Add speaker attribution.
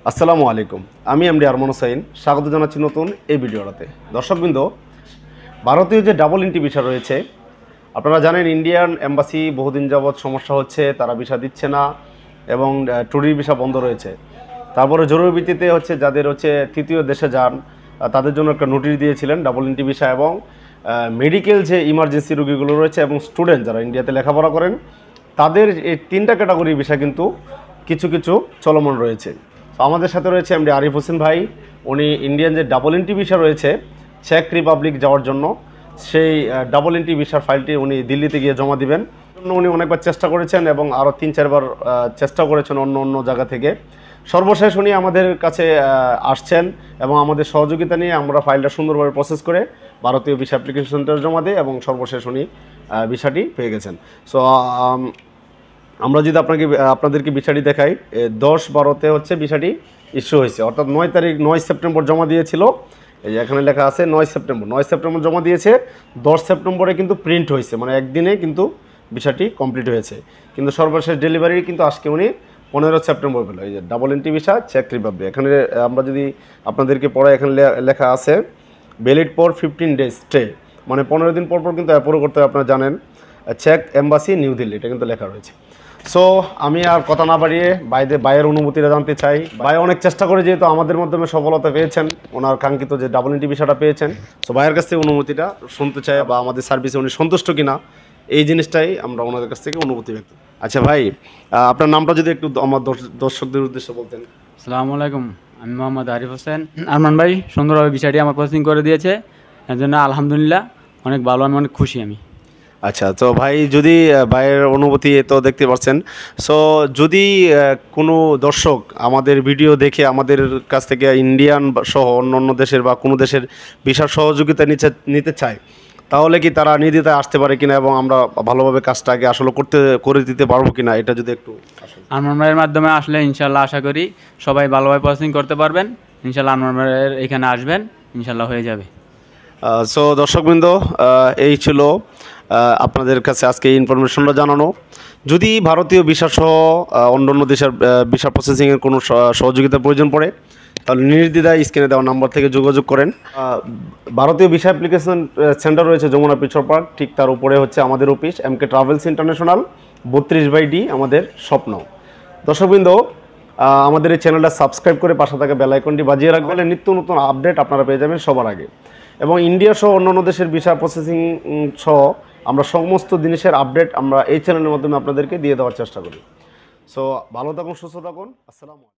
Speaker 1: আসসালামু আলাইকুম। আমি এমডি আরমান হোসেন, স্বাগত জানাচ্ছি নতুন এই ভিডিওটাতে। দর্শকবৃন্দ, ভারতীয় যে ডাবল এন্ট্রি ভিসা রয়েছে, আপনারা জানেন ইন্ডিয়ান এম্বাসি বহুদিন যাবৎ সমস্যা হচ্ছে, তারা ভিসা দিচ্ছে না এবং ট্যুরিস্ট ভিসা বন্ধ রয়েছে। তারপরে জরুরি ভিত্তিতে যাদের তৃতীয় দেশে যান তাদের জন্য একটা নোটিশ দিয়েছিলেন ডাবল এন্ট্রি ভিসা, এবং মেডিকেল যে ইমার্জেন্সি রোগীগুলো রয়েছে এবং স্টুডেন্ট যারা ইন্ডিয়াতে লেখাপড়া করেন তাদের এই তিনটা ক্যাটাগরি ভিসা কিন্তু কিছু কিছু চলমান রয়েছে। তো আমাদের সাথে রয়েছে এমডি আরিফ হোসেন ভাই। উনি ইন্ডিয়ান যে ডাবল এন্ট্রি ভিসা রয়েছে চেক রিপাবলিক যাওয়ার জন্য, সেই ডাবল এন্ট্রি ভিসার ফাইলটি উনি দিল্লিতে গিয়ে জমা দিবেন। উনি অনেকবার চেষ্টা করেছেন এবং আরও 3-4বার চেষ্টা করেছেন অন্য অন্য জায়গা থেকে। সর্বশেষ উনি আমাদের কাছে আসছেন এবং আমাদের সহযোগিতা নিয়ে আমরা ফাইলটা সুন্দরভাবে প্রসেস করে ভারতীয় ভিসা অ্যাপ্লিকেশন সেন্টারে জমা দিই এবং সর্বশেষ উনি ভিসাটি পেয়ে গেছেন। সো আমরা যদি আপনাদেরকে ভিসাটি দেখাই, 10-12-তে ভিসাটি ইস্যু হয়েছে, অর্থাৎ 9 সেপ্টেম্বর জমা দিয়েছিল। এই যে এখানে লেখা আছে 9 সেপ্টেম্বর জমা দিয়েছে, 10 সেপ্টেম্বরে কিন্তু প্রিন্ট হয়েছে, মানে একদিনে কিন্তু ভিসাটি কমপ্লিট হয়েছে। কিন্তু সর্বশেষ ডেলিভারি কিন্তু আজকে উনি 15 সেপ্টেম্বর পেল। এই যে double entry visa check republic, এখানে আমরা যদি আপনাদেরকে পড়াই, এখানে লেখা আছে ভ্যালিড ফর 15 ডেজ স্টে, মানে 15 দিন পর কিন্তু অ্যাপ্রুভ করতে হবে। আপনারা জানেন চেক এম্বাসি নিউ দিল্লি, এটা কিন্তু লেখা রয়েছে। সো আমি আর কথা না বাড়িয়ে ভাইয়ের অনুমতিটা জানতে চাই। ভাই অনেক চেষ্টা করে যেহেতু আমাদের মাধ্যমে সফলতা পেয়েছেন, ওনার কাঙ্ক্ষিত যে ডাবল এন্ট্রি ভিসাটা পেয়েছেন, সো ভাইয়ের কাছ থেকে অনুমতিটা শুনতে চাই, বা আমাদের সার্ভিসে উনি সন্তুষ্ট কিনা এই জিনিসটাই আমরা ওনাদের কাছ থেকে অনুমতি ব্যক্ত। আচ্ছা ভাই, আপনার নামটা যদি একটু আমার দর্শকদের উদ্দেশ্যে বলতেন।
Speaker 2: আসসালামু আলাইকুম, আমি মোহাম্মদ আরিফ হোসেন। আরমান ভাই সুন্দরভাবে বিষয়টি আমার প্রসেসিং করে দিয়েছে, এর জন্য আলহামদুলিল্লাহ অনেক ভালো, আমি অনেক খুশি আমি।
Speaker 1: আচ্ছা, তো ভাই যদি ভাইয়ের অনুভূতি তো দেখতে পাচ্ছেন। সো যদি কোনো দর্শক আমাদের ভিডিও দেখে আমাদের কাছ থেকে ইন্ডিয়ান সহ অন্য দেশের বা কোনো দেশের ভিসার সহযোগিতা নিতে চায়, তাহলে কি তারা নির্দ্বিধায় আসতে পারে কিনা এবং আমরা ভালোভাবে কাজটাকে আসলে করে দিতে পারবো কিনা, এটা যদি একটু।
Speaker 2: আরমান ভাইয়ের মাধ্যমে আসলে ইনশাল্লাহ আশা করি সবাই ভালোভাবে প্রসেসিং করতে পারবেন। ইনশাল্লাহ আরমান ভাইয়ের এখানে আসবেন, ইনশাল্লাহ হয়ে যাবে।
Speaker 1: সো দর্শকবৃন্দ, এই ছিল আপনাদের কাছে আজকে এই ইনফরমেশনটা জানানো। যদি ভারতীয় ভিসা সহ অন্য দেশের ভিসা প্রসেসিংয়ের কোনো সহযোগিতার প্রয়োজন পড়ে, তাহলে নির্দ্বিধায় স্ক্রিনে দেওয়া নাম্বার থেকে যোগাযোগ করেন। ভারতীয় ভিসা অ্যাপ্লিকেশন সেন্টার রয়েছে যমুনা পিছর পার্ক, ঠিক তার উপরে আমাদের office MK travels international, 32/D আমাদের স্বপ্ন। দর্শকবৃন্দ, আমাদের এই চ্যানেলটা সাবস্ক্রাইব করে পাশে থাকা বেল আইকনটি বাজিয়ে রাখবেন, নিত্য নতুন আপডেট আপনারা পেয়ে যাবেন সবার আগে। এবং ইন্ডিয়া সহ অন্যান্য দেশের ভিসা প্রসেসিং সহ আমরা সমস্ত জিনিসের আপডেট আমরা এই চ্যানেলের মাধ্যমে আপনাদেরকে দিয়ে দেওয়ার চেষ্টা করি। সো ভালো থাকুন, সুস্থ থাকুন। আসসালামু আলাইকুম।